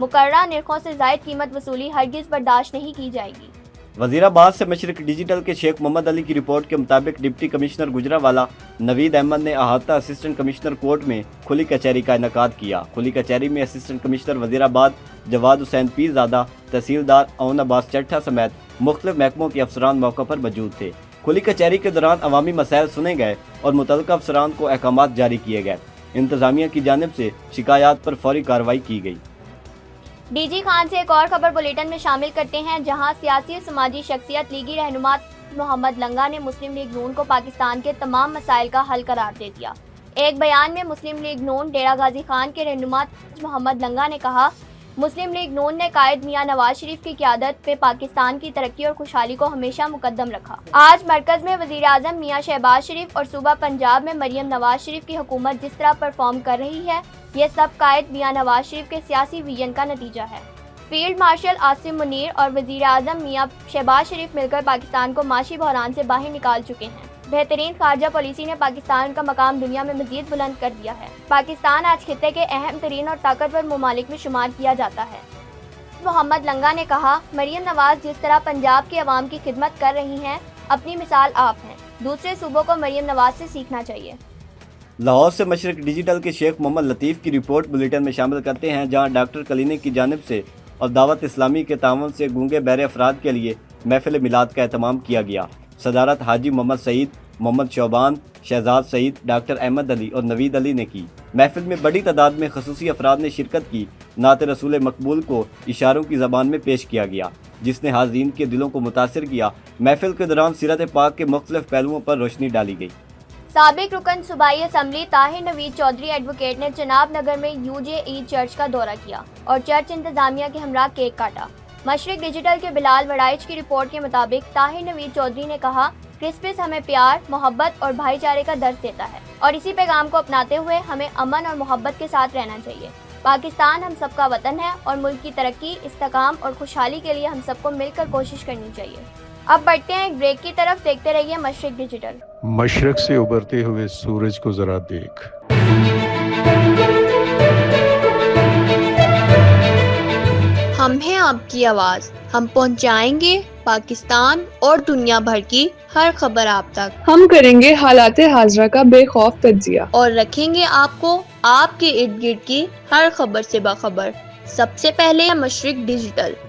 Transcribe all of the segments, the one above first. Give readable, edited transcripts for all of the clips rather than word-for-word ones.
مقررہ نرخوں سے زائد قیمت وصولی ہرگز برداشت نہیں کی جائے گی۔ وزیر آباد سے مشرق ڈیجیٹل کے شیخ محمد علی کی رپورٹ کے مطابق ڈپٹی کمشنر گجرانوالہ نوید احمد نے احاطہ اسسٹنٹ کمشنر کورٹ میں کھلی کچہری کا انعقاد کیا۔ کھلی کچہری میں اسسٹنٹ کمشنر وزیر آباد جواد حسین پیر زادہ، تحصیلدار اون عباس چٹھا سمیت مختلف محکموں کے افسران موقع پر موجود تھے۔ کھلی کچہری کے دوران عوامی مسائل سنے گئے اور متعلقہ افسران کو احکامات جاری کیے گئے۔ انتظامیہ کی جانب سے شکایات پر فوری کارروائی کی گئی۔ ڈی جی خان سے ایک اور خبر بلیٹن میں شامل کرتے ہیں، جہاں سیاسی و سماجی شخصیت لیگی رہنما محمد لنگا نے مسلم لیگ نون کو پاکستان کے تمام مسائل کا حل قرار دے دیا۔ ایک بیان میں مسلم لیگ نون ڈیرہ غازی خان کے رہنما محمد لنگا نے کہا، مسلم لیگ نون نے قائد میاں نواز شریف کی قیادت پہ پاکستان کی ترقی اور خوشحالی کو ہمیشہ مقدم رکھا۔ آج مرکز میں وزیر اعظم میاں شہباز شریف اور صوبہ پنجاب میں مریم نواز شریف کی حکومت جس طرح پرفارم کر رہی ہے، یہ سب قائد میاں نواز شریف کے سیاسی ویژن کا نتیجہ ہے۔ فیلڈ مارشل عاصم منیر اور وزیر اعظم میاں شہباز شریف مل کر پاکستان کو معاشی بحران سے باہر نکال چکے ہیں۔ بہترین خارجہ پالیسی نے پاکستان کا مقام دنیا میں مزید بلند کر دیا ہے۔ پاکستان آج خطے کے اہم ترین اور طاقتور ممالک میں شمار کیا جاتا ہے۔ محمد لنگا نے کہا، مریم نواز جس طرح پنجاب کے عوام کی خدمت کر رہی ہیں، اپنی مثال آپ ہیں۔ دوسرے صوبوں کو مریم نواز سے سیکھنا چاہیے۔ لاہور سے مشرق ڈیجیٹل کے شیخ محمد لطیف کی رپورٹ بلیٹن میں شامل کرتے ہیں، جہاں ڈاکٹر کلینک کی جانب سے اور دعوت اسلامی کے تعاون سے گونگے بہرے افراد کے لیے محفل میلاد کا اہتمام کیا گیا۔ صدارت حاجی محمد سعید، محمد شعبان، شہزاد سعید، ڈاکٹر احمد علی اور نوید علی نے کی۔ محفل میں بڑی تعداد میں خصوصی افراد نے شرکت کی۔ نعت رسول مقبول کو اشاروں کی زبان میں پیش کیا گیا، جس نے حاضرین کے دلوں کو متاثر کیا۔ محفل کے دوران سیرت پاک کے مختلف پہلوؤں پر روشنی ڈالی گئی۔ سابق رکن صوبائی اسمبلی طاہر نوید چودھری ایڈوکیٹ نے چناب نگر میں UJE چرچ کا دورہ کیا اور چرچ انتظامیہ کے ہمراہ کیک کاٹا۔ مشرق ڈیجیٹل کے بلال وڑائچ کی رپورٹ کے مطابق طاہر نوید چودھری نے کہا، کرسمس ہمیں پیار، محبت اور بھائی چارے کا درس دیتا ہے اور اسی پیغام کو اپناتے ہوئے ہمیں امن اور محبت کے ساتھ رہنا چاہیے۔ پاکستان ہم سب کا وطن ہے اور ملک کی ترقی، استحکام اور خوشحالی کے لیے ہم سب کو مل کر کوشش کرنی چاہیے۔ اب بڑھتے ہیں ایک بریک کی طرف، دیکھتے رہیے مشرق ڈیجیٹل۔ مشرق سے ابھرتے ہوئے سورج کو ذرا دیکھ۔ ہم ہیں آپ کی آواز، ہم پہنچائیں گے پاکستان اور دنیا بھر کی ہر خبر آپ تک، ہم کریں گے حالات حاضرہ کا بے خوف تجزیہ اور رکھیں گے آپ کو آپ کے ارد گرد کی ہر خبر سے باخبر۔ سب سے پہلے مشرق ڈیجیٹل،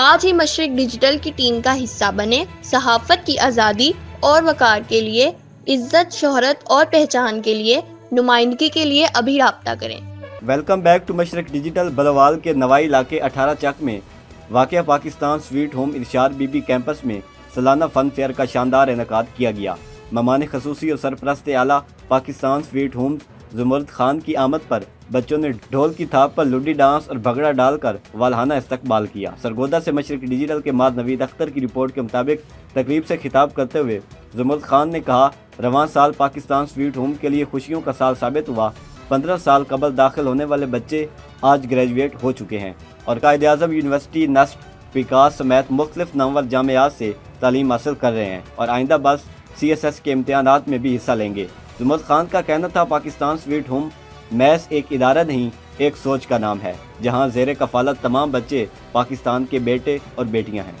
آج ہی مشرق ڈیجیٹل کی ٹیم کا حصہ بنے۔ صحافت کی آزادی اور وقار کے لیے، عزت، شہرت اور پہچان کے لیے، نمائندگی کے لیے ابھی رابطہ کریں۔ Welcome back to Mashriq digital. Bhalwal کے نوائی علاقے 18 چک میں واقع Pakistan sweet home Irshad Bibi campus میں سالانہ فن فیئر کا شاندار انعقاد کیا گیا۔ مہمان خصوصی اور سرپرست اعلیٰ پاکستان سویٹ ہومز زمرد خان کی آمد پر بچوں نے ڈھول کی تھاپ پر لڈی ڈانس اور بھگڑا ڈال کر والہانہ استقبال کیا۔ سرگودا سے مشرق ڈیجیٹل کے ماد نوید اختر کی رپورٹ کے مطابق تقریب سے خطاب کرتے ہوئے زمرد خان نے کہا، رواں سال پاکستان سویٹ ہوم کے لیے خوشیوں کا سال ثابت ہوا۔ 15 سال قبل داخل ہونے والے بچے آج گریجویٹ ہو چکے ہیں اور قائد اعظم یونیورسٹی، نسٹ، وکاس سمیت مختلف نامور جامعات سے تعلیم حاصل کر رہے ہیں اور آئندہ برس CSS کے امتحانات میں بھی حصہ لیں گے۔ زمرد خان کا کہنا تھا، پاکستان سویٹ ہوم محض ایک ادارہ نہیں، ایک سوچ کا نام ہے، جہاں زیر کفالت تمام بچے پاکستان کے بیٹے اور بیٹیاں ہیں۔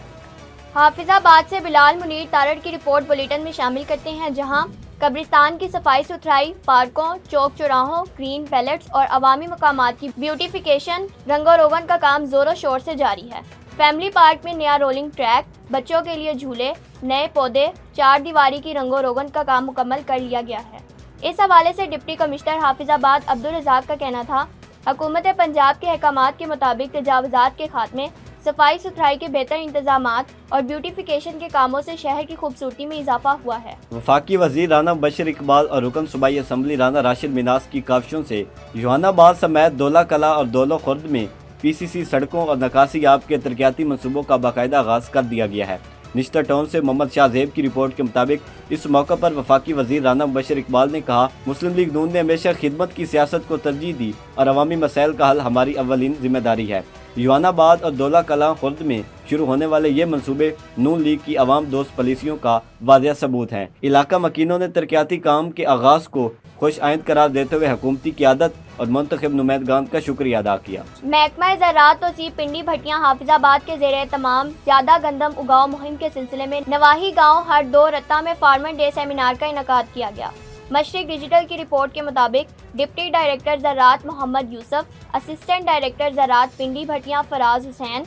حافظ آباد سے بلال منیر تارڑ کی رپورٹ بلیٹن میں شامل کرتے ہیں، جہاں قبرستان کی صفائی ستھرائی، پارکوں، چوک چوراہوں، گرین بیلٹس اور عوامی مقامات کی بیوٹیفیکیشن، رنگ و روغن کا کام زور و شور سے جاری ہے۔ فیملی پارک میں نیا رولنگ ٹریک، بچوں کے لیے جھولے، نئے پودے، 4 دیواری کی رنگ و روغن کا کام مکمل کر لیا گیا ہے۔ اس حوالے سے ڈپٹی کمشنر حافظ آباد عبدالرزاق کا کہنا تھا، حکومت پنجاب کے احکامات کے مطابق تجاوزات کے خاتمے، صفائی ستھرائی کے بہتر انتظامات اور بیوٹیفیکیشن کے کاموں سے شہر کی خوبصورتی میں اضافہ ہوا ہے۔ وفاقی وزیر رانا مبشر اقبال اور رکن صوبائی اسمبلی رانا راشد مناس کی کاوشوں سے یوحنا آباد سمیت دولہ کلا اور دولو خرد میں PCC سڑکوں اور نکاسی آب کے ترقیاتی منصوبوں کا باقاعدہ آغاز کر دیا گیا ہے۔ نشتر ٹاؤن سے محمد شاہ زیب کی رپورٹ کے مطابق اس موقع پر وفاقی وزیر رانا مبشر اقبال نے کہا، مسلم لیگ نون نے ہمیشہ خدمت کی سیاست کو ترجیح دی اور عوامی مسائل کا حل ہماری اولین ذمہ داری ہے۔ یوحنا آباد اور دولہ کلاں خرد میں شروع ہونے والے یہ منصوبے نون لیگ کی عوام دوست پالیسیوں کا واضح ثبوت ہیں۔ علاقہ مکینوں نے ترقیاتی کام کے آغاز کو خوش آئند قرار دیتے ہوئے حکومتی قیادت اور منتخب نمائندگان کا شکریہ ادا کیا۔ محکمہ زراعت توسیع پنڈی بھٹیاں حافظ آباد کے زیر اہتمام زیادہ گندم اگاؤ مہم کے سلسلے میں نواحی گاؤں ہر 2 رتہ میں فارمر ڈے سیمینار کا انعقاد کیا گیا۔ مشرق ڈیجیٹل کی رپورٹ کے مطابق ڈپٹی ڈائریکٹر زراعت محمد یوسف، اسسٹنٹ ڈائریکٹر زراعت پنڈی بھٹیاں فراز حسین،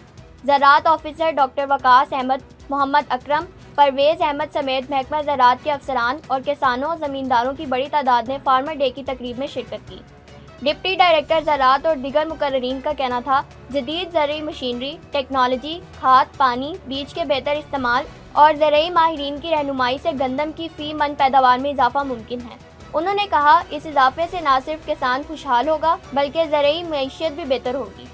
زراعت آفیسر ڈاکٹر وقاص احمد، محمد اکرم، پرویز احمد سمیت محکمہ زراعت کے افسران اور کسانوں زمینداروں کی بڑی تعداد نے فارمر ڈے کی تقریب میں شرکت کی۔ ڈپٹی ڈائریکٹر زراعت اور دیگر مقررین کا کہنا تھا جدید زرعی مشینری، ٹیکنالوجی، کھاد، پانی، بیج کے بہتر استعمال اور زرعی ماہرین کی رہنمائی سے گندم کی فی من پیداوار میں اضافہ ممکن ہے۔ انہوں نے کہا اس اضافے سے نہ صرف کسان خوشحال ہوگا بلکہ زرعی معیشت بھی بہتر ہوگی۔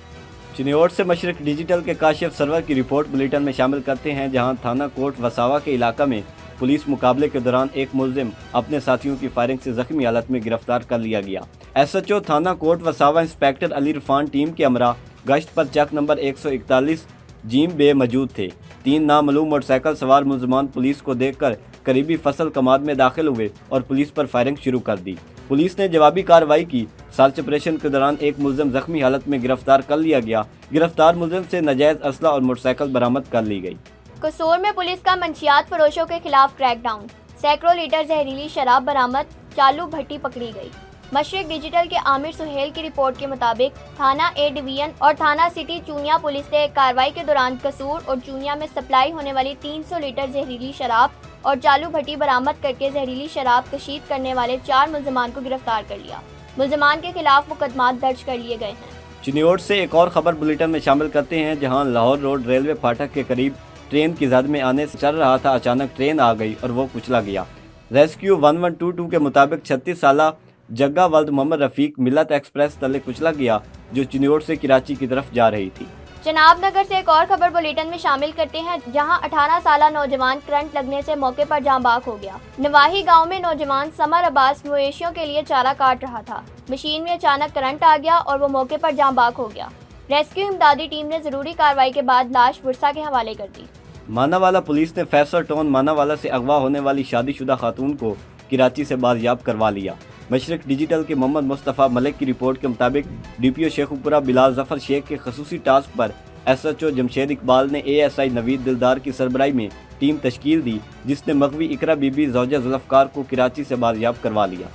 چنیوٹ سے مشرق ڈیجیٹل کے کاشف سرور کی رپورٹ بلیٹن میں شامل کرتے ہیں، جہاں تھانہ کوٹ وساوا کے علاقہ میں پولیس مقابلے کے دوران ایک ملزم اپنے ساتھیوں کی فائرنگ سے زخمی حالت میں گرفتار کر لیا گیا۔ ایس ایچ او تھانہ کوٹ وساوا انسپیکٹر علی عرفان ٹیم کے ہمراہ گشت پر چک نمبر 141 جیم بے موجود تھے۔ 3 نامعلوم موٹر سائیکل سوار ملزمان پولیس کو دیکھ کر قریبی فصل کماد میں داخل ہوئے اور پولیس پر فائرنگ شروع کر دی۔ پولیس نے جوابی کارروائی کی۔ سرچ آپریشن کے دوران ایک ملزم زخمی حالت میں گرفتار کر لیا گیا۔ گرفتار ملزم سے ناجائز اسلحہ اور موٹر سائیکل برآمد کر لی گئی۔ قصور میں پولیس کا منشیات فروشوں کے خلاف کریک ڈاؤن، سینکڑوں لیٹر زہریلی شراب برآمد، چالو بھٹی پکڑی گئی۔ مشرق ڈیجیٹل کے عامر سہیل کی رپورٹ کے مطابق تھانہ اے ڈویژن اور تھانہ سٹی چونیا پولیس نے ایک کارروائی کے دوران قصور اور چونیا میں سپلائی ہونے والی 300 لیٹر زہریلی شراب اور چالو بھٹی برآمد کر کے زہریلی شراب کشید کرنے والے 4 ملزمان کو گرفتار کر لیا۔ ملزمان کے خلاف مقدمات درج کر لیے گئے ہیں۔ چنیوٹ سے ایک اور خبر بلیٹن میں شامل کرتے ہیں، جہاں لاہور روڈ ریلوے پھاٹک کے قریب ٹرین کی زد میں آنے سے چل رہا تھا، اچانک ٹرین آ گئی اور وہ کچلا گیا۔ ریسکیو 1122 کے مطابق 36 سالہ جگہ ولد محمد رفیق ملت ایکسپریس تلے کچلا گیا، جو چنیوٹ سے کراچی کی طرف جا رہی تھی۔ جناب نگر سے ایک اور خبر بلیٹن میں شامل کرتے ہیں، جہاں 18 سالہ نوجوان کرنٹ لگنے سے موقع پر جاں بحق ہو گیا۔ نواحی گاؤں میں نوجوان سمر عباس مویشیوں کے لیے چارہ کاٹ رہا تھا، مشین میں اچانک کرنٹ آ گیا اور وہ موقع پر جاں بحق ہو گیا۔ ریسکیو امدادی ٹیم نے ضروری کارروائی کے بعد لاش ورثہ کے حوالے کر دی۔ ماناوالا پولیس نے فیصل ٹاؤن ماناوالا سے اغوا ہونے والی شادی شدہ خاتون کو کراچی سے بازیاب کروا لیا۔ مشرق ڈیجیٹل کے محمد مصطفیٰ ملک کی رپورٹ کے مطابق ڈی پی او شیخ پورہ بلال ظفر شیخ کے خصوصی ٹاسک پر S H O Jamshed Iqbal نے اے ایس آئی نوید دلدار کی سربراہی میں ٹیم تشکیل دی، جس نے مغوی اقرا بی بی زوجہ ذوالفقار کو کراچی سے بازیاب کروا لیا۔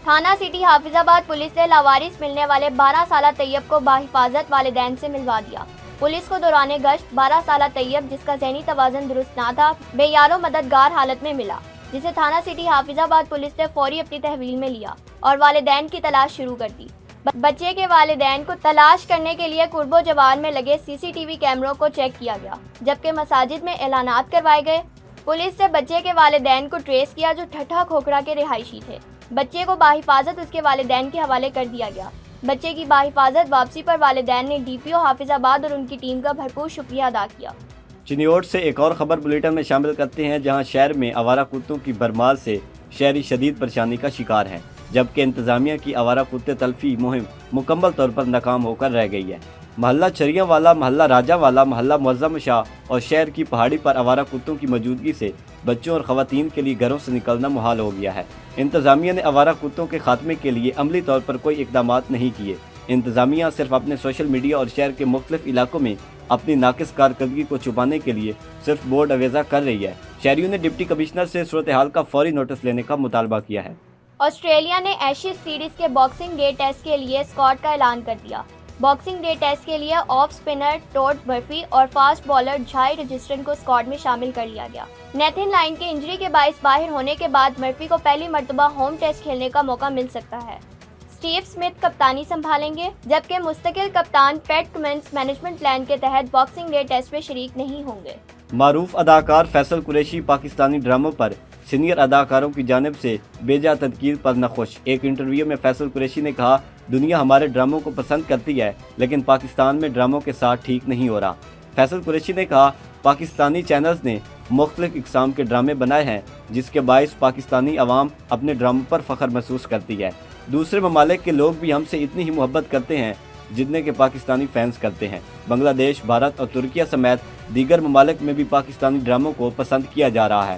تھانہ سٹی حافظ آباد پولیس نے لاوارث ملنے والے 12 سالہ طیب کو بحفاظت والدین سے ملوا دیا۔ پولیس کو دوران گشت 12 سالہ طیب، جس کا ذہنی توازن درست نہ تھا، بے یار و مددگار حالت میں ملا، جسے تھانہ سٹی حافظ آباد پولیس نے فوری اپنی تحویل میں لیا اور والدین کی تلاش شروع کر دی۔ بچے کے والدین کو تلاش کرنے کے لیے قرب و جوار میں لگے سی سی ٹی وی کیمروں کو چیک کیا گیا، جبکہ مساجد میں اعلانات کروائے گئے۔ پولیس نے بچے کے والدین کو ٹریس کیا، جو ٹھٹھا کھوکھرا کے رہائشی تھے۔ بچے کو بحفاظت اس کے والدین کے حوالے کر دیا گیا۔ بچے کی بحفاظت واپسی پر والدین نے ڈی پی او حافظ آباد اور ان کی ٹیم کا بھرپور شکریہ ادا کیا۔ چنیوٹ سے ایک اور خبر بلیٹن میں شامل کرتے ہیں، جہاں شہر میں آوارہ کتوں کی برمال سے شہری شدید پریشانی کا شکار ہیں، جبکہ انتظامیہ کی آوارہ کتے تلفی مہم مکمل طور پر ناکام ہو کر رہ گئی ہے۔ محلہ چریاں والا، محلہ راجہ والا، محلہ معظم شاہ اور شہر کی پہاڑی پر آوارہ کتوں کی موجودگی سے بچوں اور خواتین کے لیے گھروں سے نکلنا محال ہو گیا ہے۔ انتظامیہ نے آوارہ کتوں کے خاتمے کے لیے عملی طور پر کوئی اقدامات نہیں کیے۔ انتظامیہ صرف اپنے سوشل میڈیا اور شہر کے مختلف علاقوں میں اپنی ناقص کارکردگی کو چھپانے کے لیے صرف بورڈ اویزہ کر رہی ہے۔ شہریوں نے ڈپٹی کمشنر سے صورتحال کا فوری نوٹس لینے کا مطالبہ کیا ہے۔ آسٹریلیا نے ایشز سیریز کے باکسنگ ڈے ٹیسٹ کے لیے اسکواڈ کا اعلان کر دیا۔ باکسنگ ڈے ٹیسٹ کے لیے آف سپنر ٹوڈ برفی اور فاسٹ بالر جھائی رجسٹرن کو اسکواڈ میں شامل کر لیا گیا۔ نیتھن لائن کے انجری کے باعث باہر ہونے کے بعد مرفی کو پہلی مرتبہ ہوم ٹیسٹ کھیلنے کا موقع مل سکتا ہے۔ اسٹیو اسمتھ کپتانی سنبھالیں گے، جبکہ مستقل کپتان پیٹ کمنس مینجمنٹ پلان کے تحت باکسنگ ڈے ٹیسٹ میں شریک نہیں ہوں گے۔ معروف اداکار فیصل قریشی پاکستانی ڈراموں پر سینئر اداکاروں کی جانب سے بیجا تنقید پر ناخوش۔ ایک انٹرویو میں فیصل قریشی نے کہا، دنیا ہمارے ڈراموں کو پسند کرتی ہے، لیکن پاکستان میں ڈراموں کے ساتھ ٹھیک نہیں ہو رہا۔ فیصل قریشی نے کہا، پاکستانی چینلز نے مختلف اقسام کے ڈرامے بنائے ہیں، جس کے باعث پاکستانی عوام اپنے ڈراموں پر فخر محسوس کرتی ہے۔ دوسرے ممالک کے لوگ بھی ہم سے اتنی ہی محبت کرتے ہیں جتنے کہ پاکستانی فینس کرتے ہیں۔ بنگلہ دیش، بھارت اور ترکیہ سمیت دیگر ممالک میں بھی پاکستانی ڈراموں کو پسند کیا جا رہا ہے۔